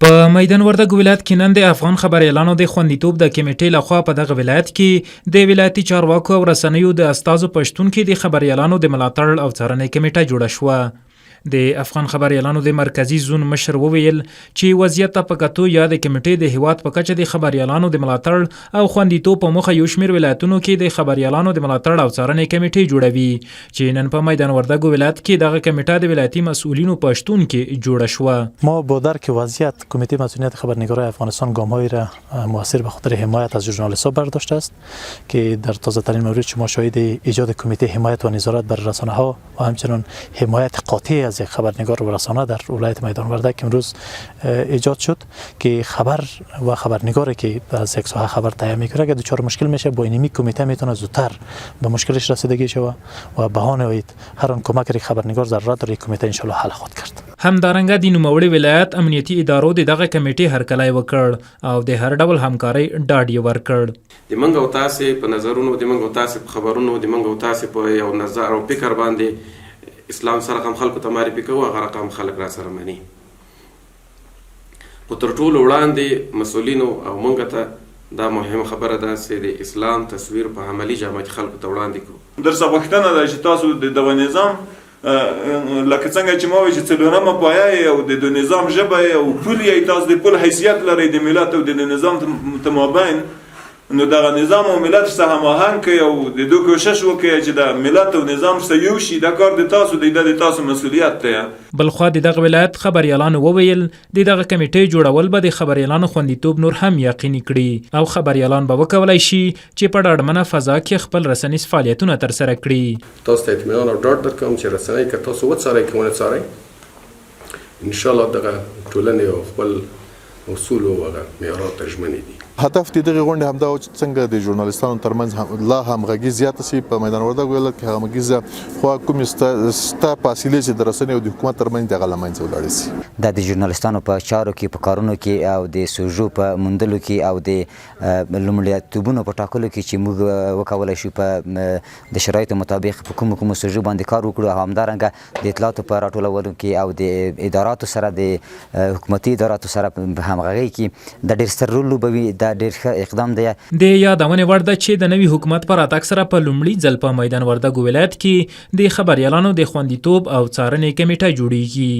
په میدان وردګ ولایت کې نن د افغان خبریالانو د خوندیتوب د کمیټې لخوا په دغه ولایت کې د ولایتي چارواکو او رسنیو د استازو په شتون کې د خبریالانو د ملاتړ او څارنې کمیټه جوړه شوه. د افغان خبریالانو د مرکزی زون مشر وویل چې وضعیت ته په کتو یا د کمیټې د هیواد په کچه د خبریالانو د ملاتړ او خوندیتوب په موخه یو شمېر ولایتونو کې د خبریالانو د ملاتړ او څارنې کمیټې جوړوي چې نن په میدان وردګ ولایت کې دغه کمیټه د ولایتي مسئولینو په شتون کې جوړه شوه. ما با درک وضعیت کمیته مسئولیت خبرنگارای افغانستان گام‌هایی را موثر به خاطر حمایت از ژورنالیست‌ها برداشته است که در تازه‌ترین مورد شما شاهد ایجاد کمیته حمایت و نظارت بر رسانه‌ها و همچنین حمایت قاطع از یک خبرنگار و رسانه در ولایت میدان وردگ که امروز ایجاد شد که خبر و خبرنگاری که از یک ساحه خبر تهیه میکنه اگه دچار مشکل میشه با اینمی کمیته میتونه زودتر به مشکلش رسیدگی شود و بهانه هر آن کمک که خبرنگار ضرورت داره کمیته ان شاء الله حل خواهد کرد. همدارنګه د نوموړي ولایت امنیتي ادارو د دغه کمیټې هرکلی وکړ او د هر ډول همکارۍ ډاډ یې ورکړ. د منګ او تاسې په نظرونو د منګ او تاسې په خبرونو د منګ او تاسې په یو نظر او فکر باندې اسلام سره کوم خلکو ته معرفي کوو هغه رقم خلک را سره مني. خو تر ټولو وړاندې مسؤلینو او موږ ته دا مهمه خبره ده چې د اسلام تصویر په عملي جامه کې خلکو ته وړاندې کړو. درڅه غوښتنه ده چې تاسو د دغه نظام لکه څنګه چې ما وایي چې څلورمه پایه او د نظام ژبه او پول یې تاسو د پول حیثیت لري د ملت او د نظام متمابین نو دغه نظام او ملت سره هماهنګ کوي او د دوی کوشش وکړي چې د ملت او نظام سره یو شي دا کار د تاسو مسؤلیت دی. بلخوا د دغه ولایت خبریالانو وویل د دغه کمیټې جوړول به د خبریالانو خوندیتوب نور هم یقیني کړي او خبریالان به وکولای شي چې په ډاډمنه فضا کې خپل رسنیز فعالیتونه ترسره کړي. تاسو ته اطمینان او ډاډ درکوم چې رسنۍ که تاسو وڅارئ که ونه څارئ انشاءالله دغه ټولنې او خپل اصول او هغه معیارات ته ژمنې دي. هدف د دغه غونډې همدا و چې څنګه د ژورنالیستانو ترمنځ لا همغږي زیاته شي په میدان وردګ ولایت کې همغږي خو کوم ستا فاصلې چې د رسنیو او د حکومت ترمنځ دغه له منځه ولاړې شي. د ژورنالیستانو په چارو کې په کارونو کې او د سوژو په موندلو کې او د لومړیتوبونو په ټاکلو کې چې موږ وکولای شو په د شرایطو مطابق په کوم سوژو باندې کار وکړو او همدارنګه د اطلاعاتو په راټولولو کې او د اداراتو سره د حکومتي اداراتو سره په همغږۍ کې د ډېر ستر رول لوبوي. ډېر ښه اقدام دی. د یادونې وړ ده چې د نوي حکومت پر راتګ سره په لومړي ځل په میدان وردګ ولایت کې د خبریالانو د خوندیتوب او څارنې کمیټه جوړیږي.